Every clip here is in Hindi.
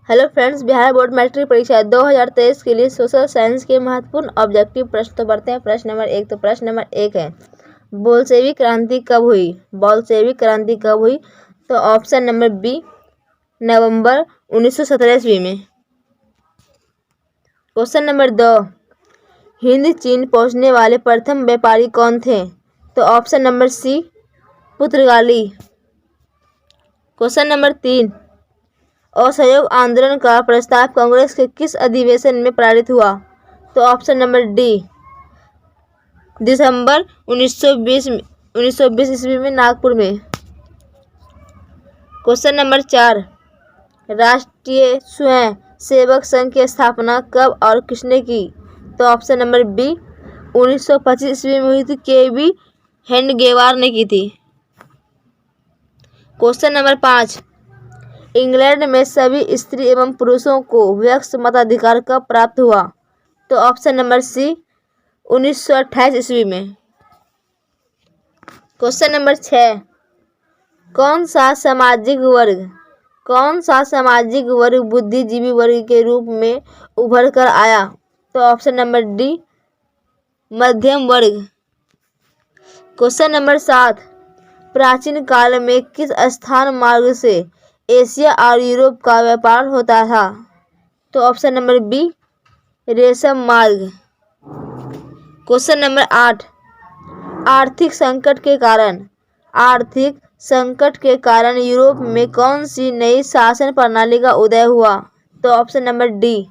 Hello friends, Bihar board matric परीक्षा 2023 के लिए सोशल साइंस के महत्वपूर्ण ऑब्जेक्टिव प्रश्न तो बढ़ते हैं। प्रश्न नंबर 1 प्रश्न नंबर 1 है, बोल्शेविक क्रांति कब हुई? बोल्शेविक क्रांति कब हुई? तो ऑप्शन नंबर बी, नवंबर 1917 ईस्वी में। क्वेश्चन नंबर 2, हिंद चीन पहुंचने वाले प्रथम व्यापारी कौन थे? तो ऑप्शन नंबर सी, पुर्तगाली। क्वेश्चन नंबर 3, असहयोग आंदोलन का प्रस्ताव कांग्रेस के किस अधिवेशन में पारित हुआ? तो ऑप्शन नंबर डी, दिसंबर 1920 ईस्वी में, नागपुर में। क्वेश्चन नंबर 4, राष्ट्रीय स्वयं सेवक संघ की स्थापना कब और किसने की? तो ऑप्शन नंबर बी, 1925 ईस्वी में हुई थी, के.वी. हेडगेवार ने की थी। क्वेश्चन नंबर 5, इंग्लैंड में सभी स्त्री एवं पुरुषों को वयस्क मताधिकार कब प्राप्त हुआ? तो ऑप्शन नंबर सी, 1928 ईस्वी में। क्वेश्चन नंबर 6, कौन सा सामाजिक वर्ग बुद्धिजीवी वर्ग के रूप में उभर कर आया? तो ऑप्शन नंबर डी, मध्यम वर्ग। क्वेश्चन नंबर 7, प्राचीन काल में किस स्थान मार्ग से एशिया और यूरोप का व्यापार होता था? तो ऑप्शन नंबर बी, रेशम मार्ग। क्वेश्चन नंबर 8, आर्थिक संकट के कारण यूरोप में कौन सी नई शासन प्रणाली का उदय हुआ? तो ऑप्शन नंबर डी,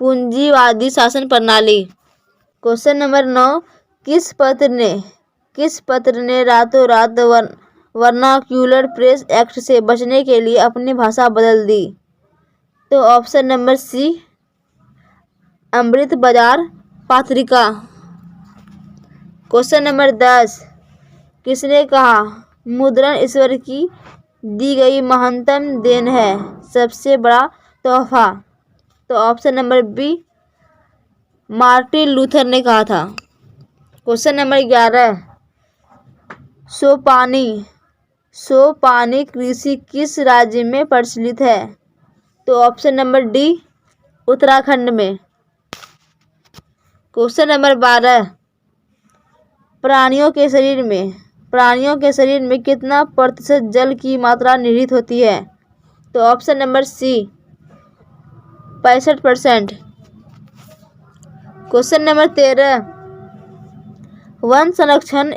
पूंजीवादी शासन प्रणाली। क्वेश्चन नंबर 9, किस पत्र ने रातों रात वर्नाक्यूलर प्रेस एक्ट से बचने के लिए अपनी भाषा बदल दी? तो ऑप्शन नंबर सी, अमृत बाजार पत्रिका। क्वेश्चन नंबर 10, किसने कहा मुद्रण ईश्वर की दी गई महानतम देन है, सबसे बड़ा तोहफा? तो option number B, Martin Luther ने कहा था। क्वेश्चन नंबर 11, सोपानी कृषि किस राज्य में प्रचलित है? तो ऑप्शन नंबर डी, उत्तराखंड में। क्वेश्चन नंबर 12, प्राणियों के शरीर में कितना प्रतिशत जल की मात्रा निहित होती है? तो option number C, 65%। Question number 13, वन संरक्षण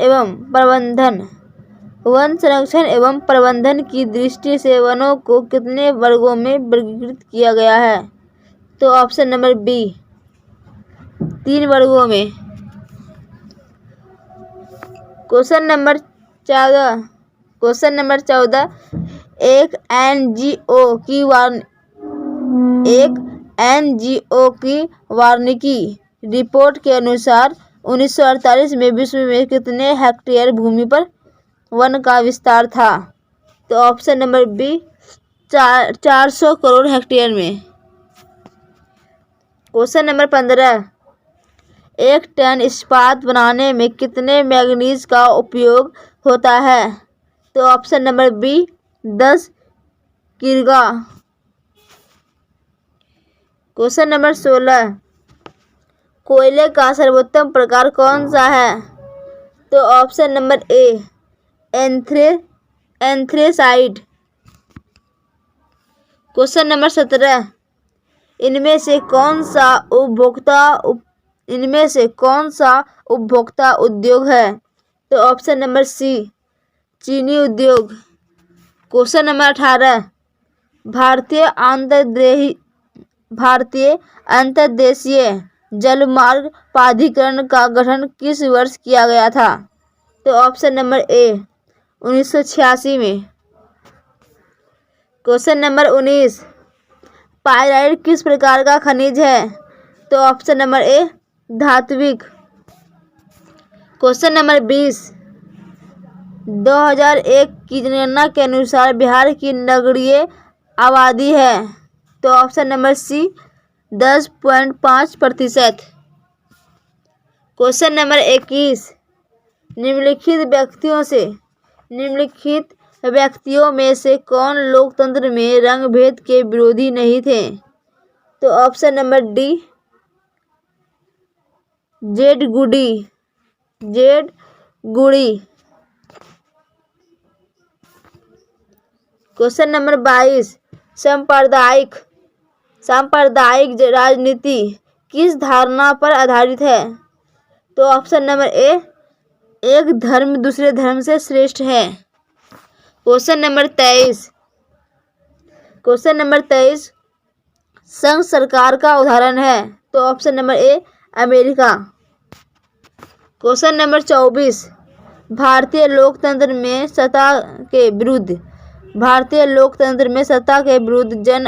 एवं प्रबंधन की दृष्टि से वनों को कितने वर्गों में वर्गीकृत किया गया है? तो ऑप्शन नंबर बी, 3 वर्गों में। क्वेश्चन नंबर 14, एक एनजीओ की वार्षिकी रिपोर्ट के अनुसार 1948 में विश्व में कितने हेक्टेयर भूमि पर वन का विस्तार था? तो option number B, 400 crore hectare में। क्वेश्चन नंबर 15, एक टन इस्पात बनाने में कितने मैंगनीज का उपयोग होता है? तो ऑप्शन नंबर बी, 10 किग्रा। क्वेश्चन नंबर 16, कोयले का सर्वोत्तम प्रकार कौन सा है? तो ऑप्शन नंबर ए, एंथ्रेसाइट। क्वेश्चन नंबर 17, इनमें से कौन सा उपभोक्ता उद्योग है? तो ऑप्शन नंबर सी, चीनी उद्योग। क्वेश्चन नंबर 18, भारतीय अंतर्देशीय जलमार्ग प्राधिकरण का गठन किस वर्ष किया गया था? तो ऑप्शन नंबर ए, 1986 में। क्वेश्चन नंबर 19, पाइराइट किस प्रकार का खनिज है? तो ऑप्शन नंबर ए, धात्विक। क्वेश्चन नंबर 20, 2001 की जनगणना के अनुसार बिहार की नगरीय आबादी है? तो option number C, 10.5%। Question number 21, निम्नलिखित व्यक्तियों में से कौन लोकतंत्र में रंग भेद के विरोधी नहीं थे? तो ऑप्शन नंबर डी, जेड गुडी। क्वेश्चन नंबर 22, सांप्रदायिक राजनीति किस धारणा पर आधारित है? तो ऑप्शन नंबर ए, एक धर्म दूसरे धर्म से श्रेष्ठ है। क्वेश्चन नंबर 23, संघ सरकार का उदाहरण है? तो ऑप्शन नंबर ए, अमेरिका। क्वेश्चन नंबर 24, भारतीय लोकतंत्र में सत्ता के विरुद्ध जन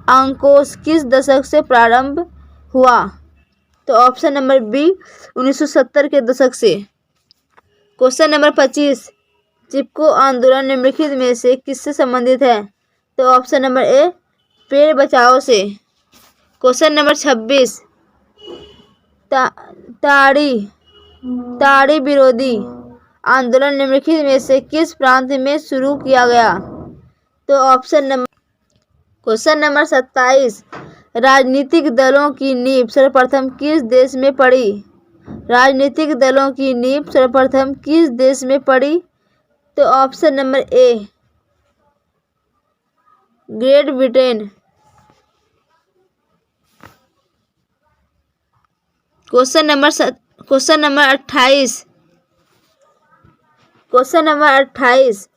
आक्रोश किस दशक से प्रारंभ हुआ? तो ऑप्शन नंबर बी, 1970 के दशक से। क्वेश्चन नंबर 25, चिपको आंदोलन निम्नलिखित में से किससे संबंधित है? तो ऑप्शन नंबर ए, पेड़ बचाओ से। क्वेश्चन नंबर 26, ताड़ी विरोधी आंदोलन निम्नलिखित में से किस प्रांत में शुरू किया गया? तो क्वेश्चन नंबर 27, राजनीतिक दलों की नींव सर्वप्रथम किस देश में पड़ी? तो ऑप्शन नंबर ए, ग्रेट ब्रिटेन। क्वेश्चन नंबर 28,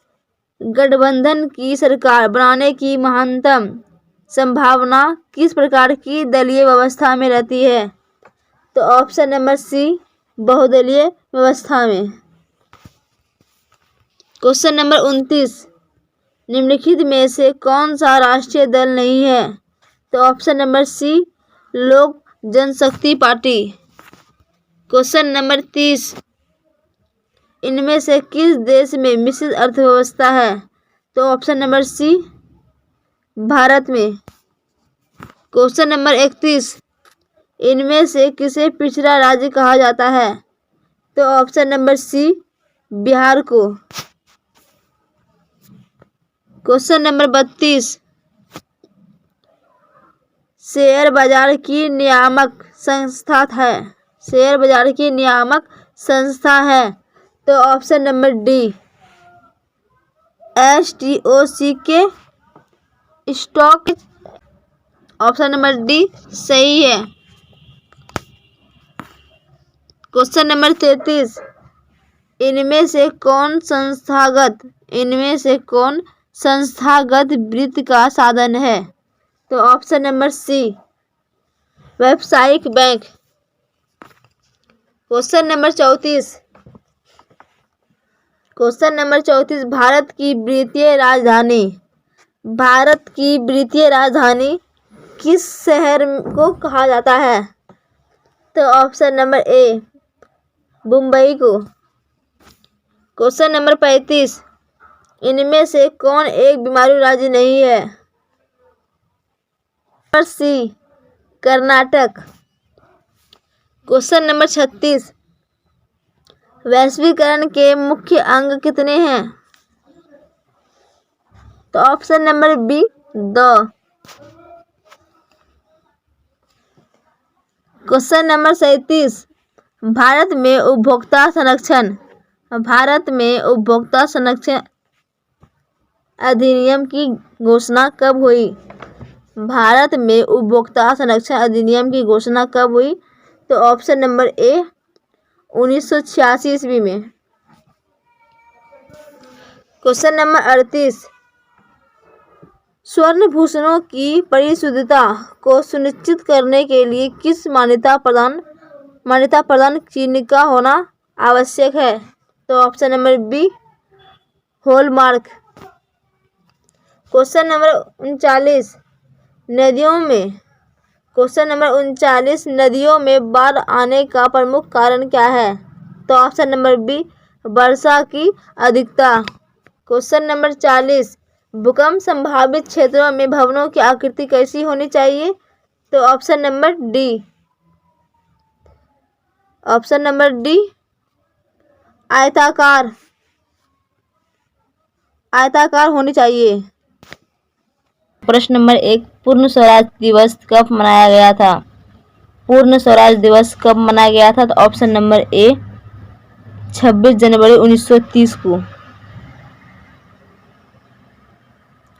गठबंधन की सरकार बनाने की महत्तम संभावना किस प्रकार की दलीय व्यवस्था में रहती है? तो ऑप्शन नंबर सी, बहुदलीय व्यवस्था में। क्वेश्चन नंबर 29, निम्नलिखित में से कौन सा राष्ट्रीय दल नहीं है? तो ऑप्शन नंबर सी, लोक जनशक्ति पार्टी। क्वेश्चन नंबर 30, इनमें से किस देश में मिश्रित अर्थव्यवस्था है? तो ऑप्शन नंबर सी, भारत में। क्वेश्चन नंबर 31, इनमें से किसे पिछड़ा राज्य कहा जाता है? तो ऑप्शन नंबर सी, बिहार को। क्वेश्चन नंबर 32, शेयर बाजार की नियामक संस्था है? तो option number D, STOCK stock. Option number D सही है। क्वेश्चन नंबर 33, इनमें से कौन संस्थागत वित्त का साधन है? तो ऑप्शन नंबर सी, व्यावसायिक बैंक। क्वेश्चन नंबर 34, भारत की वित्तीय राजधानी किस शहर को कहा जाता है? तो ऑप्शन नंबर ए, मुंबई को। क्वेश्चन नंबर 35, इनमें से कौन एक बीमारू राज्य नहीं है? Number C, Karnataka. Question number 36, वैश्वीकरण के मुख्य अंग कितने हैं? तो option number B, 2। Question number 37, Bharat में उपभोक्ता संरक्षण अधिनियम की घोषणा कब हुई? भारत में उपभोक्ता संरक्षण अधिनियम की घोषणा कब हुई? तो ऑप्शन नंबर ए, 1986 ईस्वी में। क्वेश्चन नंबर 38, स्वर्ण भूषणों की परिशुद्धता को सुनिश्चित करने के लिए किस मान्यता प्रदान चिन्ह का होना आवश्यक है? तो option number B, hallmark. Question number 39, नदियों में बाढ़ आने का प्रमुख कारण क्या है? तो ऑप्शन नंबर बी, वर्षा की अधिकता। क्वेश्चन नंबर 40, भूकंप संभावित क्षेत्रों में भवनों की आकृति कैसी होनी चाहिए? तो ऑप्शन नंबर डी, आयताकार। आयताकार होनी चाहिए। प्रश्न नंबर 1, पूर्ण स्वराज दिवस कब मनाया गया था? पूर्ण स्वराज दिवस कब मनाया गया था? तो ऑप्शन नंबर ए 26 जनवरी 1930 को।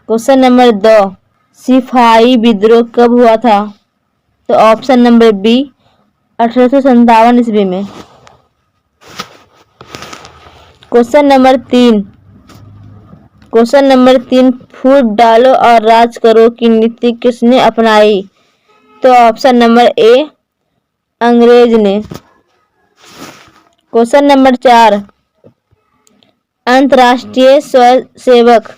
क्वेश्चन नंबर 2, सिपाही विद्रोह कब हुआ था? तो ऑप्शन नंबर बी 1857 ईस्वी में। क्वेश्चन नंबर 3, फूट डालो और राज करो की नीति किसने अपनाई? तो ऑप्शन नंबर ए अंग्रेज ने। क्वेश्चन नंबर 4, अंतर्राष्ट्रीय स्वयंसेवक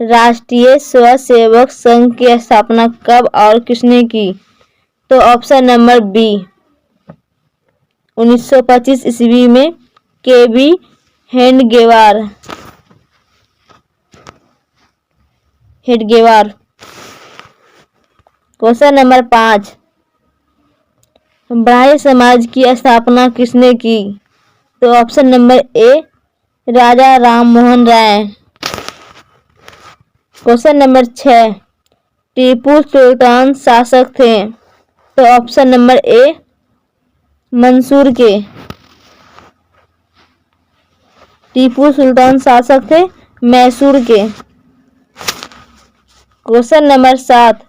राष्ट्रीय स्वयंसेवक संघ की स्थापना कब और किसने की? तो ऑप्शन नंबर बी 1925 ईस्वी में केबी हेडगेवार। क्वेश्चन नंबर 5, ब्राह्मण समाज की स्थापना किसने की? तो option number A Raja Rammohan Roy. Question number 6, Tipu Sultan शासक थे? तो ऑप्शन नंबर ए मंसूर के। टीपू सुल्तान शासक थे मैसूर के। क्वेश्चन नंबर 7,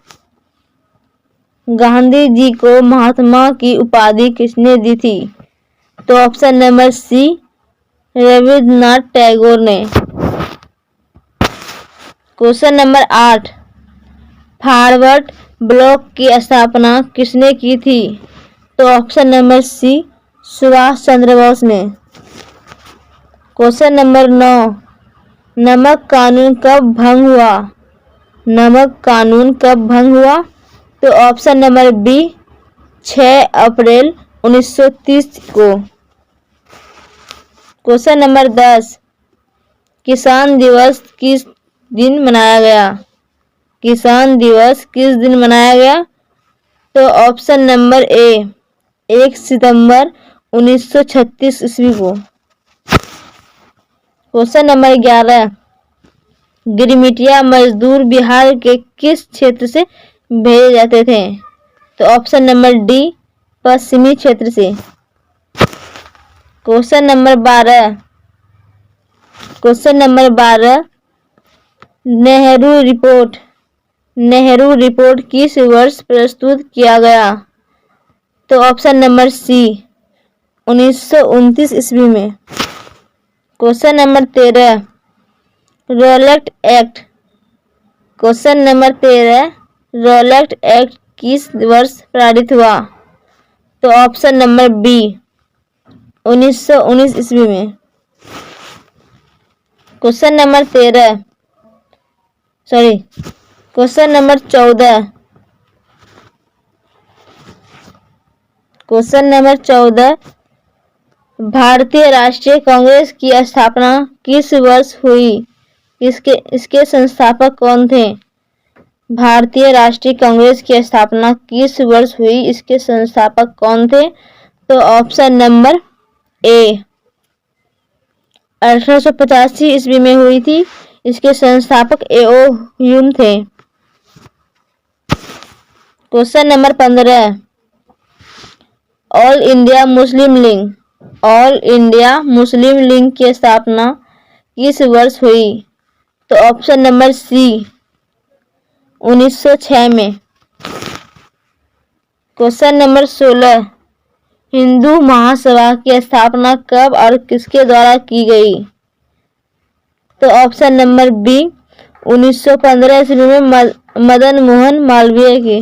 गांधी जी को महात्मा की उपाधि किसने दी थी? तो option number C Rabindranath Tagore ने। क्वेश्चन नंबर 8, फॉरवर्ड ब्लॉक की स्थापना किसने की थी? तो ऑप्शन नंबर सी सुभाष चंद्र बोस ने। क्वेश्चन नंबर 9, नमक कानून कब भंग हुआ? तो ऑप्शन नंबर बी 6 अप्रैल 1930 को। क्वेश्चन नंबर 10, किसान दिवस किस दिन मनाया गया? तो ऑप्शन नंबर ए 1 सितंबर 1936 ईस्वी को। क्वेश्चन नंबर 11, गिरमिटिया मजदूर बिहार के किस क्षेत्र से भेजे जाते थे? तो ऑप्शन नंबर डी पश्चिमी क्षेत्र से। क्वेश्चन नंबर 12, नेहरू रिपोर्ट किस वर्ष प्रस्तुत किया गया? तो ऑप्शन नंबर सी 1929 ईस्वी में। क्वेश्चन नंबर 13, रॉलेट एक्ट किस वर्ष पारित हुआ? तो ऑप्शन नंबर बी 1919 ईस्वी में। क्वेश्चन नंबर 14, भारतीय राष्ट्रीय कांग्रेस की स्थापना किस वर्ष हुई? इसके संस्थापक कौन थे? भारतीय राष्ट्रीय कांग्रेस की स्थापना किस वर्ष हुई? इसके संस्थापक कौन थे? तो ऑप्शन नंबर ए 1885 ईस्वी में हुई थी। इसके संस्थापक ए.ओ. ह्यूम थे। Question number 15, all India Muslim league की स्थापना किस वर्ष हुई? तो ऑप्शन नंबर सी 1906 में। क्वेश्चन नंबर 16, हिंदू महासभा की स्थापना कब और किसके द्वारा की गई? तो ऑप्शन नंबर बी 1915 ईस्वी में मदन मोहन मालवीय की।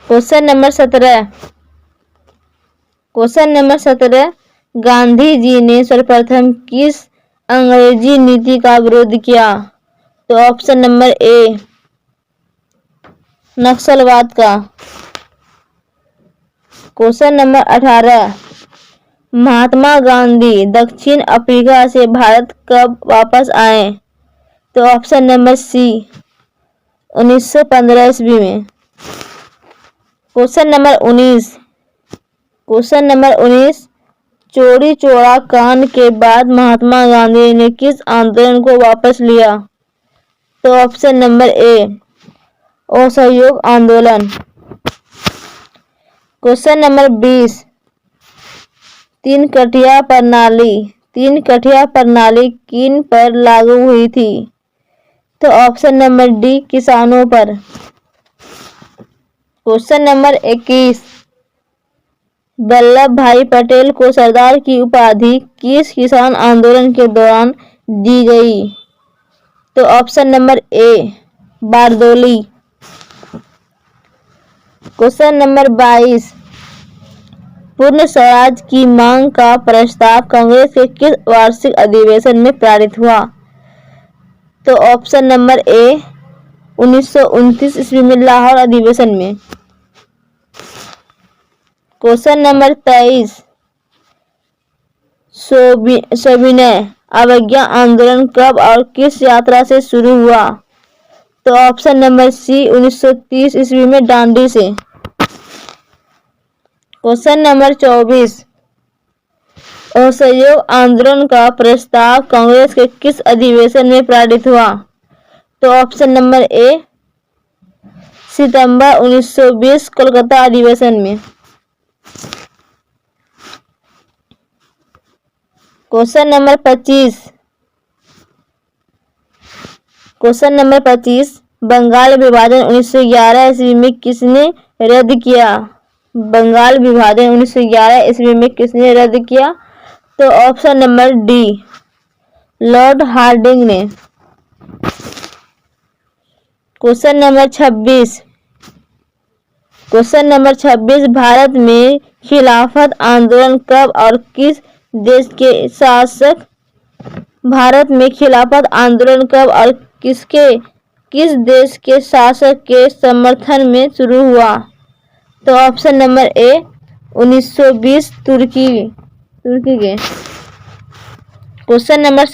क्वेश्चन नंबर 17, गांधी जी ने सर्वप्रथम किस अंग्रेजी नीति का विरोध किया? तो ऑप्शन नंबर ए नक्सलवाद का। क्वेश्चन नंबर 18, महात्मा गांधी दक्षिण अफ्रीका से भारत कब वापस आए? तो ऑप्शन नंबर सी 1915 ईस्वी में। क्वेश्चन नंबर 19, चौरी चौरा कांड के बाद महात्मा गांधी ने किस आंदोलन को वापस लिया? तो ऑप्शन नंबर ए असहयोग आंदोलन। क्वेश्चन नंबर 20 तीन कठिया प्रणाली किन पर लागू हुई थी? तो ऑप्शन नंबर डी किसानों पर। क्वेश्चन नंबर 21 वल्लभ भाई पटेल को सरदार की उपाधि किस किसान आंदोलन के दौरान दी गई? तो ऑप्शन नंबर ए बारदोली। क्वेश्चन नंबर 22 पूर्ण स्वराज की मांग का प्रस्ताव कांग्रेस के किस वार्षिक अधिवेशन में पारित हुआ? तो ऑप्शन नंबर ए 1929 ईस्वी में लाहौर अधिवेशन में। क्वेश्चन नंबर 23 सविनय अवज्ञा आंदोलन कब और किस यात्रा से शुरू हुआ? तो ऑप्शन नंबर सी 1930 ईस्वी में दांडी से। क्वेश्चन नंबर 24 असहयोग आंदोलन का प्रस्ताव कांग्रेस के किस अधिवेशन में पारित हुआ? तो ऑप्शन नंबर ए सितंबर 1920 कोलकाता अधिवेशन में। क्वेश्चन नंबर 25 बंगाल विभाजन 1911 ईस्वी में किसने रद्द किया? बंगाल विभाजन 1911 ईस्वी में किसने रद्द किया? तो option number D Lord Hardinge ने। क्वेश्चन नंबर 26 भारत में खिलाफत आंदोलन कब और किस देश के शासक भारत में खिलाफत आंदोलन कब और किस देश के शासक के समर्थन में शुरू हुआ? तो ऑप्शन नंबर ए 1920 तुर्की के। क्वेश्चन नंबर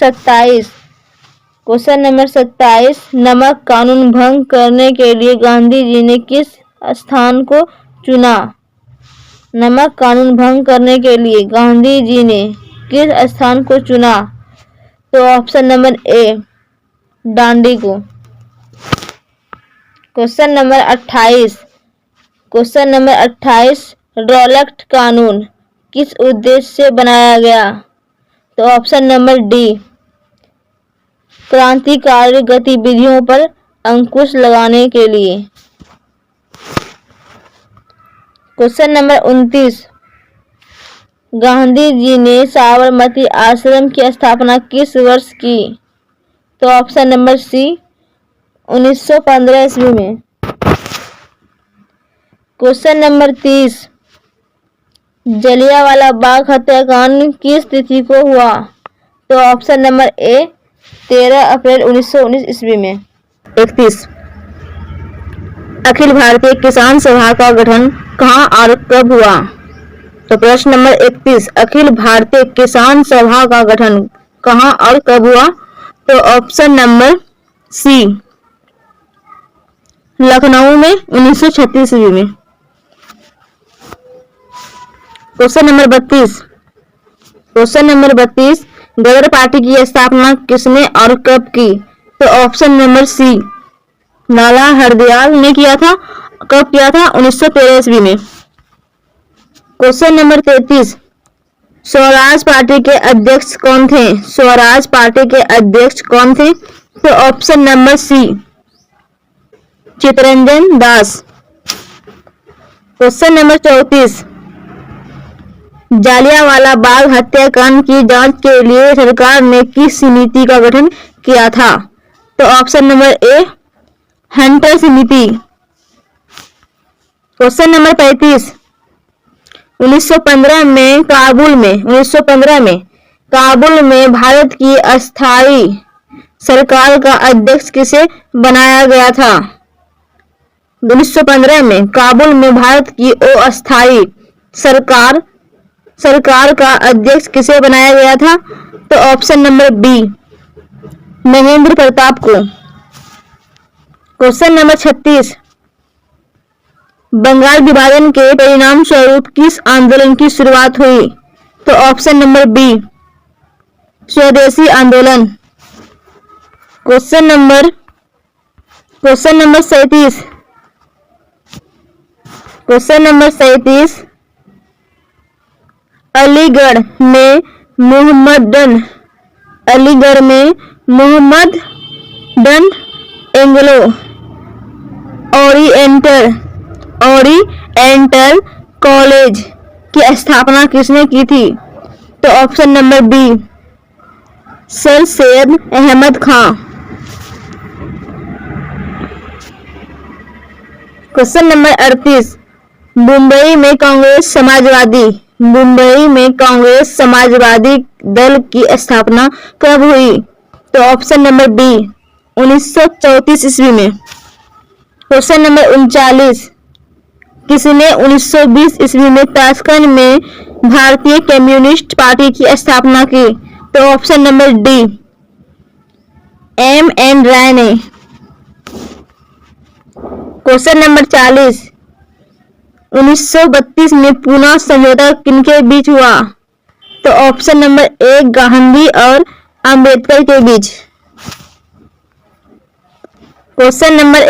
27 नमक कानून भंग करने के लिए गांधी जी ने किस स्थान को चुना? नमक कानून भंग करने के लिए गांधी जी ने किस स्थान को चुना? तो ऑप्शन नंबर ए दांडी को। क्वेश्चन नंबर 28 रॉलेट कानून किस उद्देश्य से बनाया गया? तो ऑप्शन नंबर डी क्रांतिकारी गतिविधियों पर अंकुश लगाने के लिए। क्वेश्चन नंबर 29 गांधी जी ने साबरमती आश्रम की स्थापना किस वर्ष की? तो ऑप्शन नंबर सी 1915 ईस्वी में। क्वेश्चन नंबर 30 जलियांवाला बाग हत्याकांड किस तिथि को हुआ? तो ऑप्शन नंबर ए 13 अप्रैल 1919 ईस्वी में। 31 अखिल भारतीय किसान सभा का गठन कहाँ और कब हुआ? तो प्रश्न नंबर 31 अखिल भारतीय किसान सभा का गठन कहाँ और कब हुआ? तो ऑप्शन नंबर सी लखनऊ में 1936 ईस्वी में। क्वेश्चन नंबर 32 गदर पार्टी की स्थापना किसने और कब की? तो ऑप्शन नंबर सी लाला हरदयाल ने किया था। कब किया था? 1913 ईस्वी में। क्वेश्चन नंबर 33 स्वराज पार्टी के अध्यक्ष कौन थे? स्वराज पार्टी के अध्यक्ष कौन थे? तो ऑप्शन नंबर सी चित्तरंजन दास। क्वेश्चन नंबर 34 जालियांवाला बाग हत्याकांड की जांच के लिए सरकार ने किस समिति का गठन किया था? तो ऑप्शन नंबर ए हंटर समिति। क्वेश्चन नंबर 35 1915 में काबुल में भारत की अस्थायी सरकार का अध्यक्ष किसे बनाया गया था? 1915 में काबुल में भारत की अस्थायी सरकार का अध्यक्ष किसे बनाया गया था? तो option number B Mahendra Pratap को। क्वेश्चन नंबर 36 बंगाल विभाजन के परिणाम स्वरूप किस आंदोलन की शुरुआत हुई? तो ऑप्शन नंबर बी स्वदेशी आंदोलन। Question number 37। Question number 37 Aligarh में मोहम्मदन एंग्लो ओरिएंटल कॉलेज की स्थापना किसने की थी? तो option number B sir Syed Ahmed Khan. Question number 38 Mumbai में कांग्रेस समाजवादी दल की स्थापना कब हुई? तो ऑप्शन नंबर बी 1934 ईस्वी में। क्वेश्चन नंबर 39 किसने 1920 ईस्वी में ताशकंद में भारतीय कम्युनिस्ट पार्टी की स्थापना की? तो ऑप्शन नंबर डी M.N. राय ने। क्वेश्चन नंबर 40 1932 में पूना समझौता किनके बीच हुआ? तो ऑप्शन नंबर ए गांधी और अंबेडकर के बीच। क्वेश्चन नंबर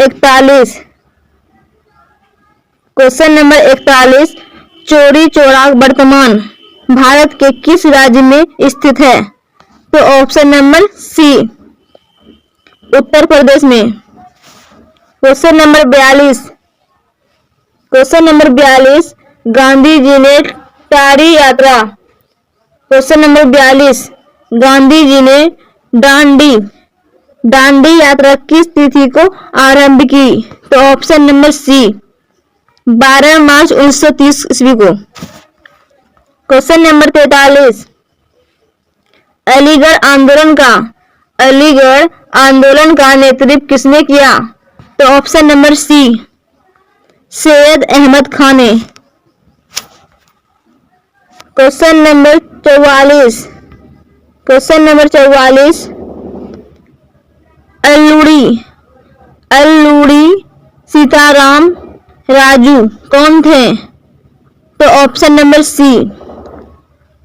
41 चौरी चौरा वर्तमान भारत के किस राज्य में स्थित है? तो ऑप्शन नंबर सी उत्तर प्रदेश में। क्वेश्चन नंबर 42 गांधी जी ने टारी यात्रा। क्वेश्चन नंबर 42 गांधी जी ने दांडी यात्रा किस तिथि को आरंभ की? तो ऑप्शन नंबर सी 12 मार्च 1930 ईस्वी को। क्वेश्चन नंबर 43 अलीगढ़ आंदोलन का नेतृत्व किसने किया? तो option number C Syed Ahmad Khan ने। क्वेश्चन नंबर 44 अल्लूरी सीताराम राजू कौन थे? तो ऑप्शन नंबर सी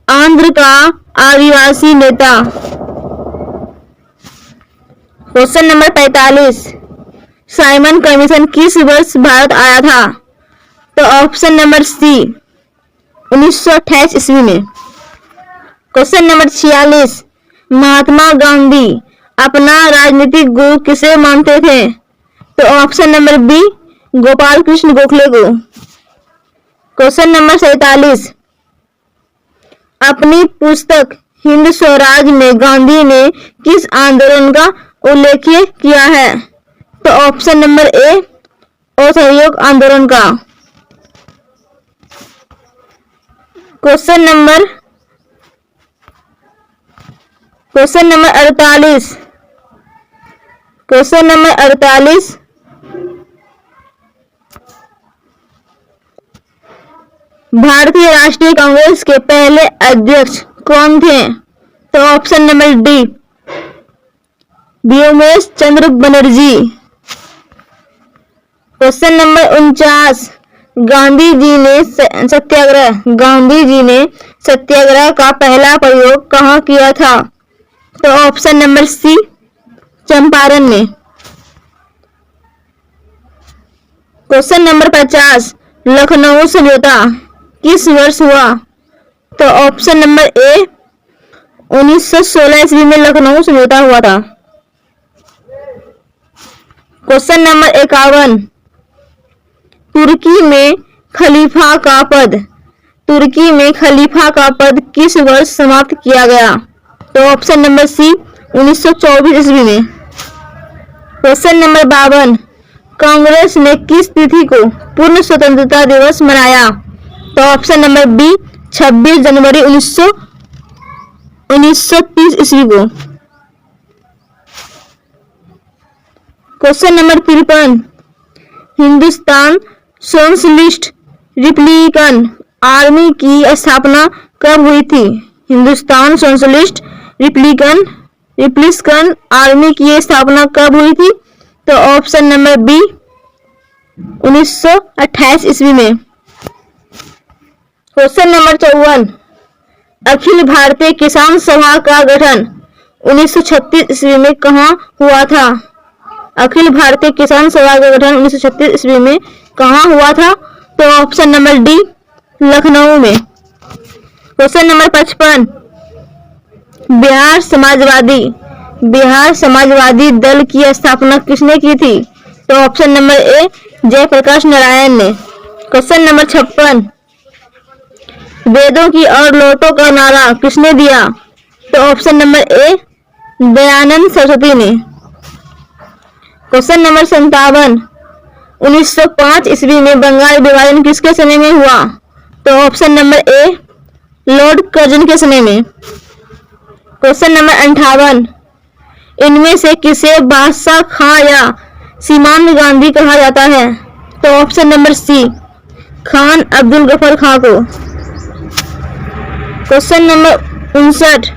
आंध्र का आदिवासी नेता। क्वेश्चन नंबर 45 साइमन कमीशन किस वर्ष भारत आया था? तो ऑप्शन नंबर सी 1928 ईस्वी में। क्वेश्चन नंबर 46 महात्मा गांधी अपना राजनीतिक गुरु किसे मानते थे? तो option number B Gopal Krishna Gokhale को। क्वेश्चन नंबर 47 अपनी पुस्तक हिंद स्वराज में गांधी ने किस आंदोलन का उल्लेख किया है? तो ऑप्शन नंबर ए असहयोग आंदोलन का। क्वेश्चन नंबर 48 भारतीय राष्ट्रीय कांग्रेस के पहले अध्यक्ष कौन थे? तो ऑप्शन नंबर डी व्योमेश चंद्र बनर्जी। क्वेश्चन नंबर 49 गांधी जी ने सत्याग्रह का पहला प्रयोग कहाँ किया था? तो ऑप्शन नंबर सी चंपारण में। क्वेश्चन नंबर 50 लखनऊ समझौता किस वर्ष हुआ? तो ऑप्शन नंबर ए 1916 ईस्वी में लखनऊ समझौता हुआ था। क्वेश्चन नंबर 51 तुर्की में खलीफा का पद किस वर्ष समाप्त किया गया? तो ऑप्शन नंबर सी 1924 ईस्वी में। क्वेश्चन नंबर 52 कांग्रेस ने किस तिथि को पूर्ण स्वतंत्रता दिवस मनाया? तो ऑप्शन नंबर बी 26 जनवरी 1930 ईस्वी को। Question number 53 Hindustan socialist Republican army की स्थापना कब हुई थी? हिंदुस्तान सोशलिस्ट रिपब्लिकन आर्मी की स्थापना कब हुई थी? तो ऑप्शन नंबर बी 1928 ईस्वी में। क्वेश्चन नंबर 54 अखिल भारतीय किसान सभा का गठन 1936 ईस्वी में कहाँ हुआ था? अखिल भारतीय किसान सभा का गठन 1936 ईस्वी में कहाँ हुआ था? तो ऑप्शन नंबर डी, लखनऊ में। क्वेश्चन नंबर 55, बिहार समाजवादी दल की स्थापना किसने की थी? तो option number A, Jayaprakash Narayan ने। क्वेश्चन नंबर 56, वेदों की और लौटों का नारा किसने दिया? तो option number A, Dayanand Saraswati ने। क्वेश्चन नंबर 57, 1905 ईस्वी में बंगाल विभाजन किसके समय में हुआ? तो ऑप्शन नंबर ए, लॉर्ड कर्जन के समय में। क्वेश्चन नंबर 58, इनमें से किसे बादशाह खां या सीमांत गांधी कहा जाता है? तो option number C, Khan Abdul Ghaffar Khan को। क्वेश्चन नंबर 59,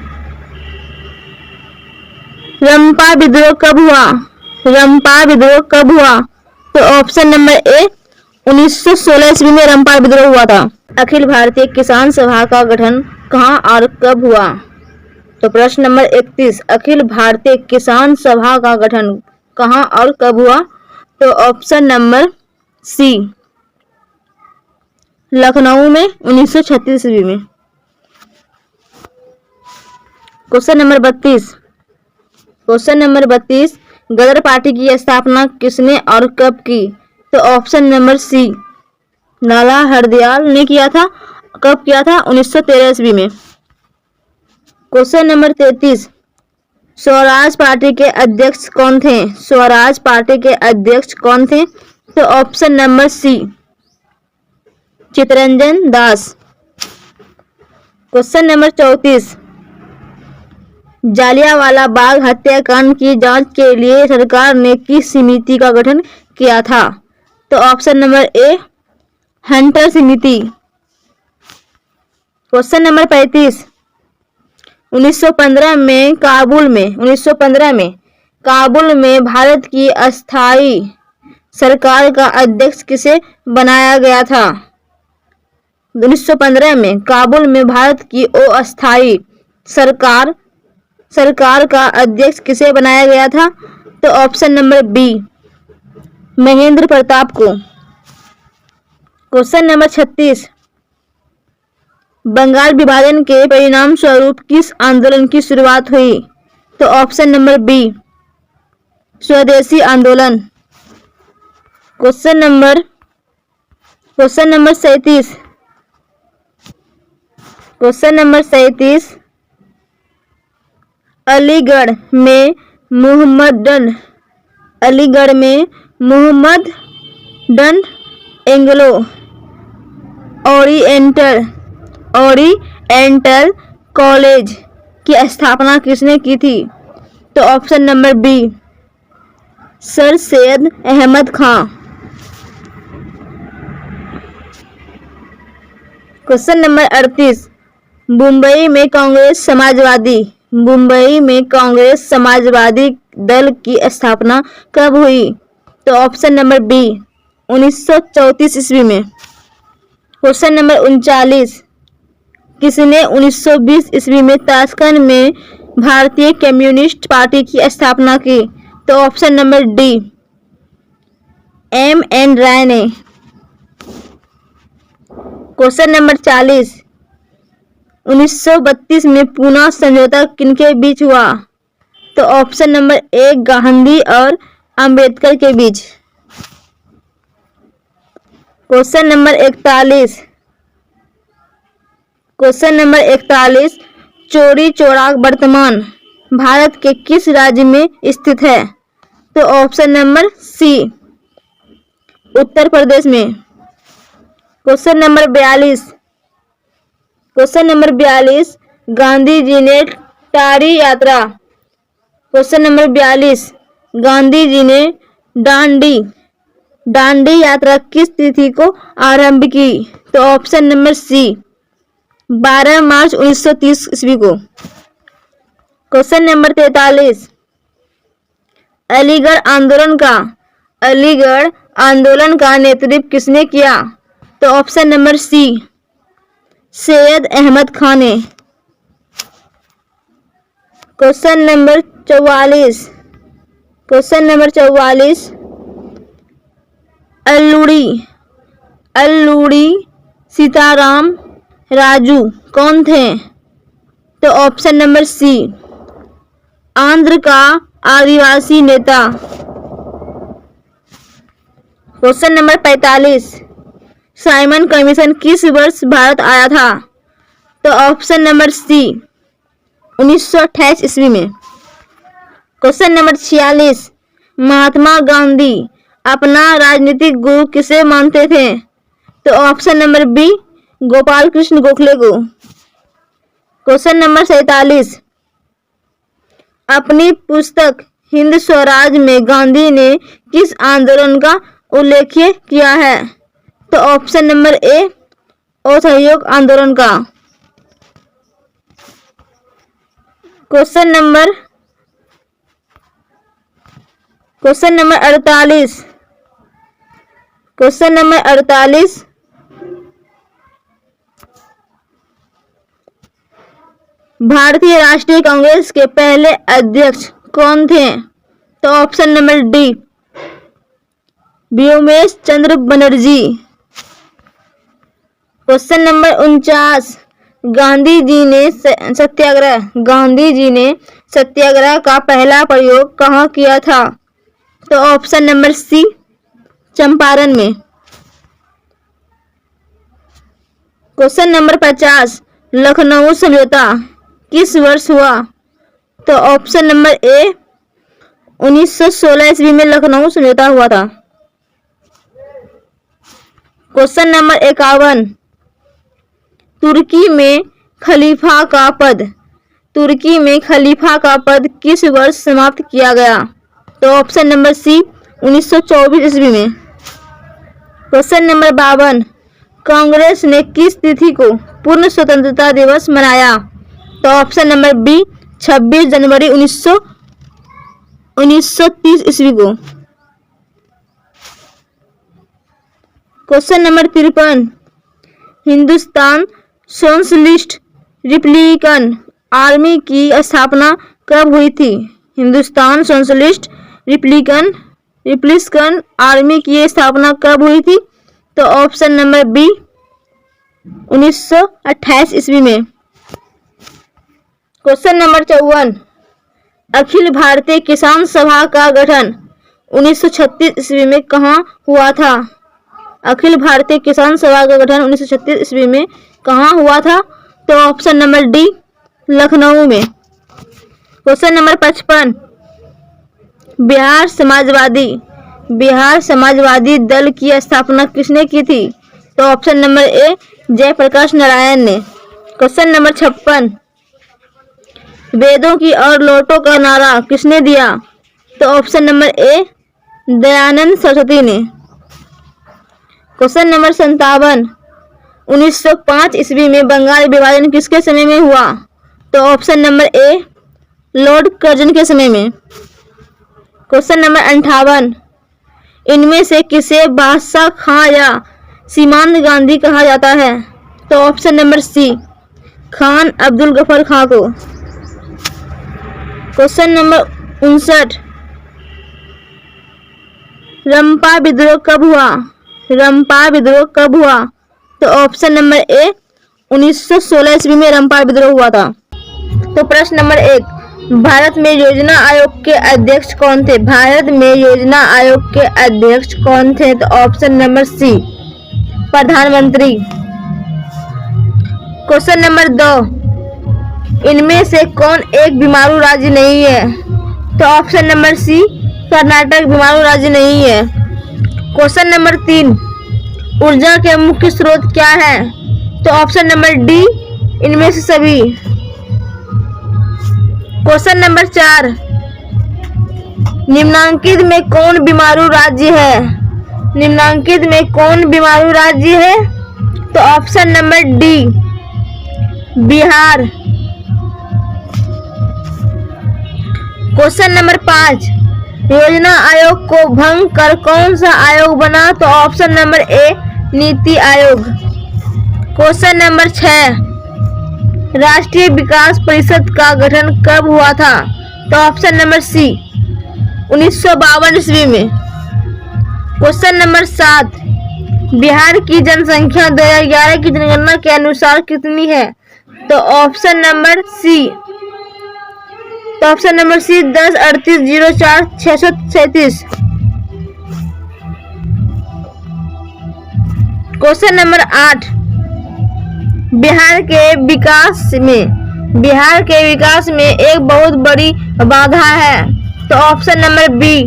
रंपा विद्रोह कब हुआ? तो ऑप्शन नंबर ए, 1916 ईस्वी में रंपा विद्रोह हुआ था। अखिल भारतीय किसान सभा का गठन कहाँ और कब हुआ? तो प्रश्न नंबर 31, अखिल भारतीय किसान सभा का गठन कहाँ और कब हुआ? तो ऑप्शन नंबर सी, लखनऊ में 1936 ईस्वी में। क्वेश्चन नंबर 32, गदर पार्टी की स्थापना किसने और कब की? तो ऑप्शन नंबर सी, लाला हरदयाल ने किया था। कब किया था? 1913 ईस्वी में। क्वेश्चन नंबर 33, स्वराज पार्टी के अध्यक्ष कौन थे? तो ऑप्शन नंबर सी, चित्तरंजन दास। क्वेश्चन नंबर 34, जालियांवाला बाग हत्याकांड की जांच के लिए सरकार ने किस समिति का गठन किया था? तो ऑप्शन नंबर ए, हंटर समिति। क्वेश्चन नंबर 35, 1915 में काबुल में भारत की अस्थायी सरकार का अध्यक्ष किसे बनाया गया था? 1915 में काबुल में भारत की अस्थायी सरकार का अध्यक्ष किसे बनाया गया था? तो option number B, Mahendra Pratap को। क्वेश्चन नंबर 36, बंगाल विभाजन के परिणाम स्वरूप किस आंदोलन की शुरुआत हुई? तो ऑप्शन नंबर बी, स्वदेशी आंदोलन। क्वेश्चन नंबर 37, अलीगढ़ में मोहम्मदन एंग्लो ओरिएंटल कॉलेज की स्थापना किसने की थी? तो option number B, sir Syed Ahmed Khan. Question number 38, Mumbai में कांग्रेस समाजवादी दल की स्थापना कब हुई? तो ऑप्शन नंबर बी, 1934 ईस्वी में। क्वेश्चन नंबर 39, किसने 1920 ईस्वी में ताशकंद में भारतीय कम्युनिस्ट पार्टी की स्थापना की? तो ऑप्शन नंबर डी, M.N. राय ने। क्वेश्चन नंबर 40, 1932 में पूना समझौता किनके बीच हुआ? तो ऑप्शन नंबर ए, गांधी और अंबेडकर के बीच। क्वेश्चन नंबर 41, चौरी चौरा वर्तमान भारत के किस राज्य में स्थित है? तो ऑप्शन नंबर सी, उत्तर प्रदेश में। क्वेश्चन नंबर 42, गांधी जी ने टारी यात्रा। क्वेश्चन नंबर 42, गांधी जी ने दांडी यात्रा किस तिथि को आरंभ की? तो ऑप्शन नंबर सी, 12 मार्च 1930 ईस्वी को। क्वेश्चन नंबर 43, अलीगढ़ आंदोलन का नेतृत्व किसने किया? तो option number C, Syed Ahmad Khan ने। Question number 44। Question number 44, Alluri Sitaram Raju कौन थे? तो ऑप्शन नंबर सी, आंध्र का आदिवासी नेता। क्वेश्चन नंबर 45, साइमन कमीशन किस वर्ष भारत आया था? तो ऑप्शन नंबर सी, 1928 ईस्वी में। क्वेश्चन नंबर 46, महात्मा गांधी अपना राजनीतिक गुरु किसे मानते थे? तो option number B, Gopal Krishna Gokhale को। क्वेश्चन नंबर 47, अपनी पुस्तक हिंद स्वराज में गांधी ने किस आंदोलन का उल्लेख किया है? तो ऑप्शन नंबर ए, असहयोग आंदोलन का। Question number 48। क्वेश्चन नंबर 48, भारतीय राष्ट्रीय कांग्रेस के पहले अध्यक्ष कौन थे? तो ऑप्शन नंबर डी, व्योमेश चंद्र बनर्जी। क्वेश्चन नंबर 49, गांधी जी ने सत्याग्रह का पहला प्रयोग कहाँ किया था? तो ऑप्शन नंबर सी, चंपारण में। क्वेश्चन नंबर 50, लखनऊ समझौता किस वर्ष हुआ? तो ऑप्शन नंबर ए, 1916 ईस्वी में लखनऊ समझौता हुआ था। क्वेश्चन नंबर 51, तुर्की में खलीफा का पद किस वर्ष समाप्त किया गया? तो ऑप्शन नंबर सी, 1924 ईस्वी में। क्वेश्चन नंबर 52, कांग्रेस ने किस तिथि को पूर्ण स्वतंत्रता दिवस मनाया? तो ऑप्शन नंबर बी, 26 जनवरी 1930 ईस्वी को। Question number 53, Hindustan socialist Republican army की स्थापना कब हुई थी? हिंदुस्तान सोशलिस्ट रिपब्लिकन आर्मी की स्थापना कब हुई थी? तो ऑप्शन नंबर बी, 1928 ईस्वी में। क्वेश्चन नंबर 54, अखिल भारतीय किसान सभा का गठन 1936 ईस्वी में कहाँ हुआ था? अखिल भारतीय किसान सभा का गठन 1936 ईस्वी में कहाँ हुआ था? तो ऑप्शन नंबर डी, लखनऊ में। क्वेश्चन नंबर 55, बिहार समाजवादी दल की स्थापना किसने की थी? तो option number A, Jayaprakash Narayan ने। क्वेश्चन नंबर 56, वेदों की और लौटो का नारा किसने दिया? तो option number A, Dayanand Saraswati ने। क्वेश्चन नंबर 57, 1905 ईस्वी में बंगाल विभाजन किसके समय में हुआ? तो ऑप्शन नंबर ए, लॉर्ड कर्जन के समय में। क्वेश्चन नंबर 58, इनमें से किसे बादशाह खां या सीमांत गांधी कहा जाता है? तो option number C, Khan Abdul Ghaffar Khan को। क्वेश्चन नंबर 59, रंपा विद्रोह कब हुआ? तो ऑप्शन नंबर ए, 1916 ईस्वी में रंपा विद्रोह हुआ था। तो प्रश्न नंबर 1, भारत में योजना आयोग के अध्यक्ष कौन थे? तो ऑप्शन नंबर सी, प्रधानमंत्री। क्वेश्चन नंबर 2, इनमें से कौन एक बीमारू राज्य नहीं है? तो ऑप्शन नंबर सी, कर्नाटक बीमारू राज्य नहीं है। क्वेश्चन नंबर 3, ऊर्जा के मुख्य स्रोत क्या है? तो ऑप्शन नंबर डी, इनमें से सभी। क्वेश्चन नंबर 4, निम्नांकित में कौन बीमारू राज्य है? तो option number D, Bihar. Question number 5, योजना आयोग को भंग कर कौन सा आयोग बना? तो ऑप्शन नंबर ए, नीति आयोग। क्वेश्चन नंबर 6, राष्ट्रीय विकास परिषद का गठन कब हुआ था? तो ऑप्शन नंबर सी 1952 ईस्वी में। क्वेश्चन नंबर 7, बिहार की जनसंख्या 2011 की जनगणना के अनुसार कितनी है? तो option number C 10, 38, 04, 637। Question number 8, Bihar के विकास में एक बहुत बड़ी बाधा है। तो ऑप्शन नंबर बी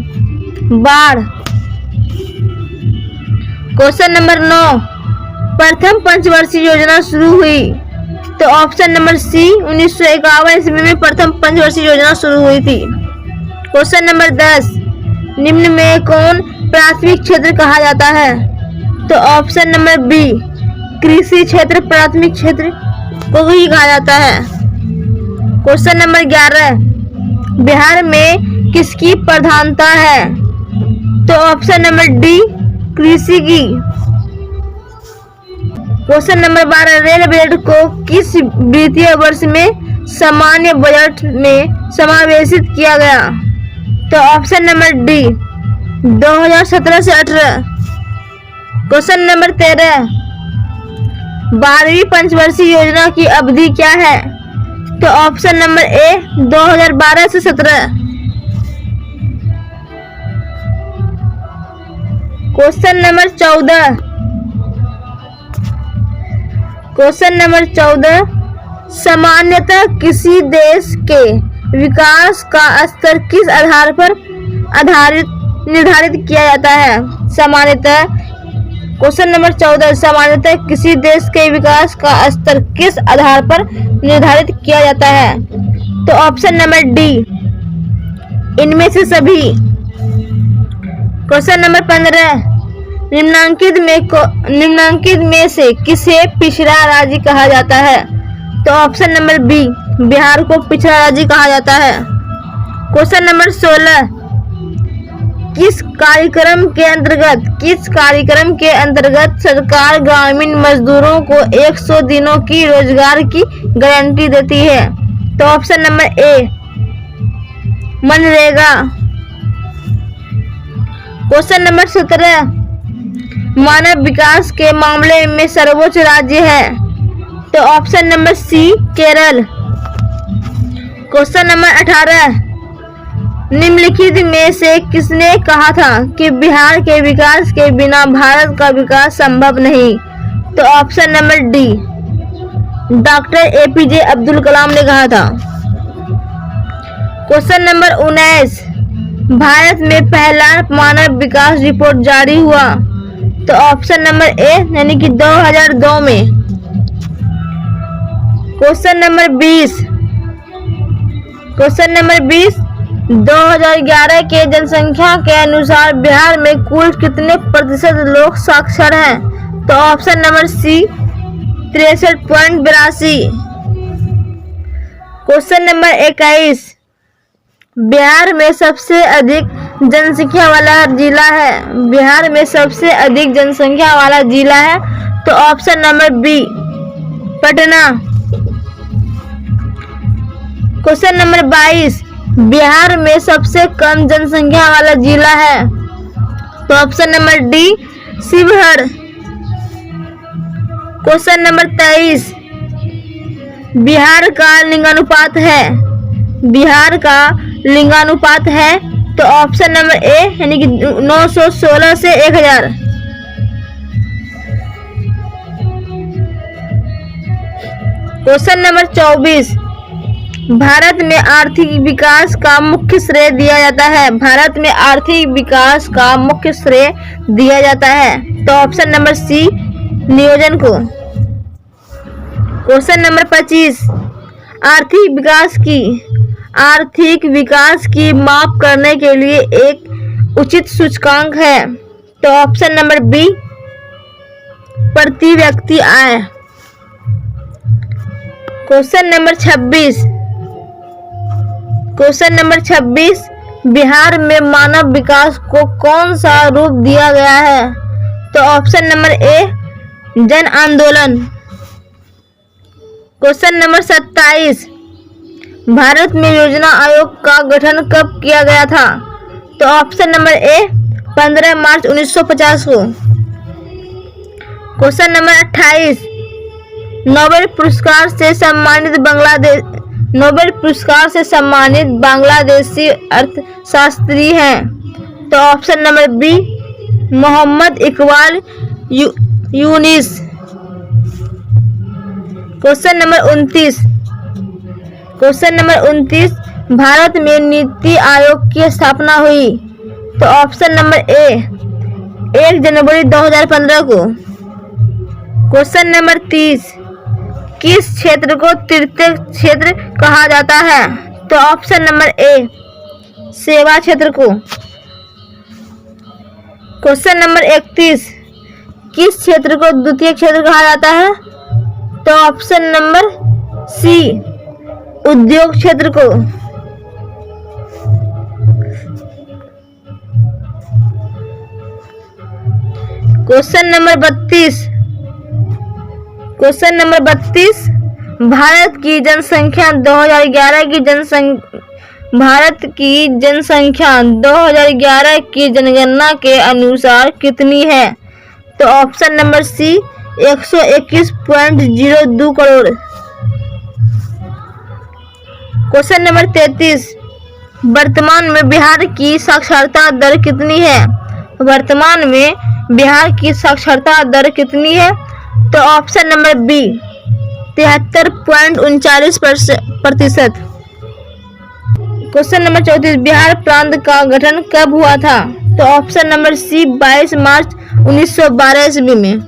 बाढ़। क्वेश्चन नंबर 9, प्रथम पंचवर्षीय योजना शुरू हुई। तो ऑप्शन नंबर सी 1951 ईस्वी में प्रथम पंचवर्षीय योजना शुरू हुई थी। क्वेश्चन नंबर 10, निम्न में कौन प्राथमिक क्षेत्र कहा जाता है? तो ऑप्शन नंबर बी कृषि क्षेत्र प्राथमिक क्षेत्र को ही कहा जाता है। क्वेश्चन नंबर 11, बिहार में किसकी प्रधानता है? तो ऑप्शन नंबर डी कृषि की। क्वेश्चन नंबर 12, रेल बजट को किस वित्तीय वर्ष में सामान्य बजट में समावेशित किया गया? तो ऑप्शन नंबर डी 2017 से 18। क्वेश्चन नंबर 13, 12वीं पंचवर्षीय योजना की अवधि क्या है? तो ऑप्शन नंबर ए 2012 से 17। क्वेश्चन नंबर 14, सामान्यतः किसी देश के विकास का स्तर किस आधार पर निर्धारित किया जाता है? क्वेश्चन नंबर 14, सामान्यतः किसी देश के विकास का स्तर किस आधार पर निर्धारित किया जाता है? तो ऑप्शन नंबर डी इनमें से सभी। क्वेश्चन नंबर 15, निम्नांकित में से किसे पिछड़ा राज्य कहा जाता है? तो ऑप्शन नंबर बी बिहार को पिछड़ा राज्य कहा जाता है। क्वेश्चन नंबर 16, किस कार्यक्रम के अंतर्गत सरकार ग्रामीण मजदूरों को 100 दिनों की रोजगार की गारंटी देती है? तो option number A MNREGA. Question number 17, मानव विकास के मामले में सर्वोच्च राज्य है? तो option number C Kerala. Question number 18, निम्नलिखित में से किसने कहा था कि बिहार के विकास के बिना भारत का विकास संभव नहीं? तो option number D doctor APJ Abdul Kalam ने कहा था। क्वेश्चन नंबर 19, भारत में पहला मानव विकास रिपोर्ट जारी हुआ? तो ऑप्शन नंबर ए यानी कि 2002 में। क्वेश्चन नंबर 20, 2011 के जनसंख्या के अनुसार बिहार में कुल कितने प्रतिशत लोग साक्षर हैं? तो option number C 63.82। Question number 21, Bihar में सबसे अधिक जनसंख्या वाला जिला है? तो option number B Patna. Question number 22, Bihar में सबसे कम जनसंख्या वाला जिला है? तो option number D Sheohar. Question number 23, Bihar का लिंगानुपात है? तो ऑप्शन नंबर ए यानी कि 916 से 1000। क्वेश्चन नंबर 24, भारत में आर्थिक विकास का मुख्य श्रेय दिया जाता है? तो ऑप्शन नंबर सी नियोजन को। क्वेश्चन नंबर 25, आर्थिक विकास की माप करने के लिए एक उचित सूचकांक है? तो ऑप्शन नंबर बी प्रति व्यक्ति आय। क्वेश्चन नंबर 26, बिहार में मानव विकास को कौन सा रूप दिया गया है? तो ऑप्शन नंबर ए जन आंदोलन। क्वेश्चन नंबर 27, भारत में योजना आयोग का गठन कब किया गया था? तो ऑप्शन नंबर ए 15 मार्च 1950 को। क्वेश्चन नंबर 28, नोबेल पुरस्कार से सम्मानित बांग्लादेशी अर्थशास्त्री हैं? तो option number B Mohammad Iqbal Yunus. Question number 29, Bharat में नीति आयोग की स्थापना हुई? तो ऑप्शन नंबर ए 1 जनवरी 2015 को। क्वेश्चन नंबर 30, किस क्षेत्र को तृतीय क्षेत्र कहा जाता है? तो ऑप्शन नंबर ए सेवा क्षेत्र को। क्वेश्चन नंबर 31, किस क्षेत्र को द्वितीय क्षेत्र कहा जाता है? तो ऑप्शन नंबर सी उद्योग क्षेत्र को। क्वेश्चन नंबर 32, भारत की जनसंख्या 2011 की जनगणना के अनुसार कितनी है? तो option number C 121.02 crore. Question number 33, वर्तमान में बिहार की साक्षरता दर कितनी है? वर्तमान में बिहार की साक्षरता दर कितनी है? तो option number B 73.39%। Question number 34, Bihar प्रांत का गठन कब हुआ था? तो ऑप्शन नंबर सी 22 मार्च 1912 ईस्वी में।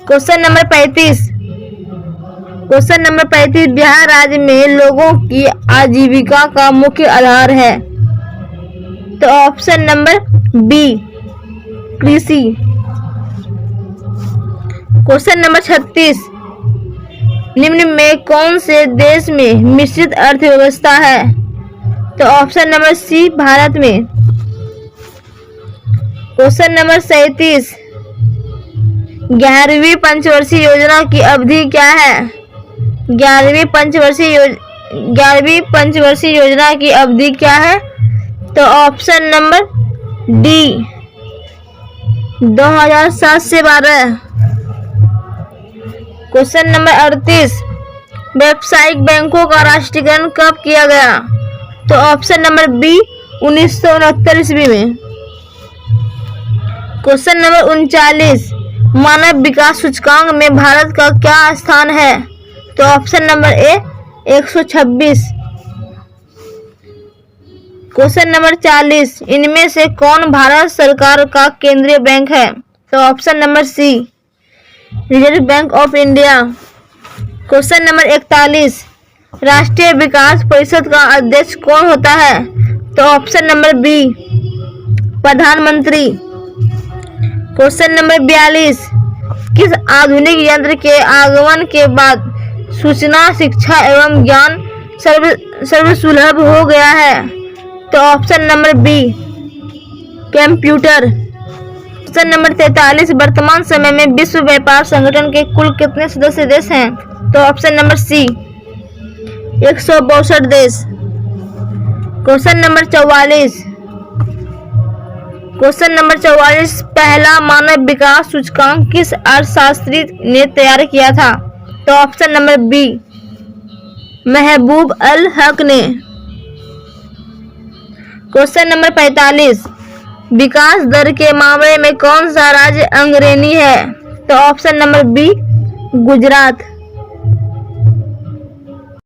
क्वेश्चन नंबर 35, बिहार राज्य में लोगों की आजीविका का मुख्य आधार है? तो ऑप्शन नंबर बी कृषि। क्वेश्चन नंबर 36, निम्न में कौन से देश में मिश्रित अर्थव्यवस्था है? तो ऑप्शन नंबर सी भारत में। क्वेश्चन नंबर 37, 11वीं पंचवर्षीय योजना की अवधि क्या है? 11वीं पंचवर्षीय योजना की अवधि क्या है? तो ऑप्शन नंबर डी 2007 से 12। क्वेश्चन नंबर 38, व्यावसायिक बैंकों का राष्ट्रीयकरण कब किया गया? तो ऑप्शन नंबर बी 1969 ईस्वी में। क्वेश्चन नंबर 39, मानव विकास सूचकांक में भारत का क्या स्थान है? तो ऑप्शन नंबर ए 126। क्वेश्चन नंबर 40, इनमें से कौन भारत सरकार का केंद्रीय बैंक है? तो option number C Reserve Bank of India. Question number 41, राष्ट्रीय विकास परिषद का अध्यक्ष कौन होता है? तो ऑप्शन नंबर बी प्रधानमंत्री। क्वेश्चन नंबर 42, किस आधुनिक यंत्र के आगमन के बाद सूचना शिक्षा एवं ज्ञान सर्वसुलभ हो गया है? तो option number B computer. Question number 43, वर्तमान समय में विश्व व्यापार संगठन के कुल कितने सदस्य देश हैं? तो ऑप्शन नंबर सी 162 देश। क्वेश्चन नंबर 44, पहला मानव विकास सूचकांक किस अर्थशास्त्री ने तैयार किया था? तो ऑप्शन नंबर बी महबूब अल हक ने। क्वेश्चन नंबर 45, विकास दर के मामले में कौन सा राज्य अग्रणी है? तो ऑप्शन नंबर बी गुजरात।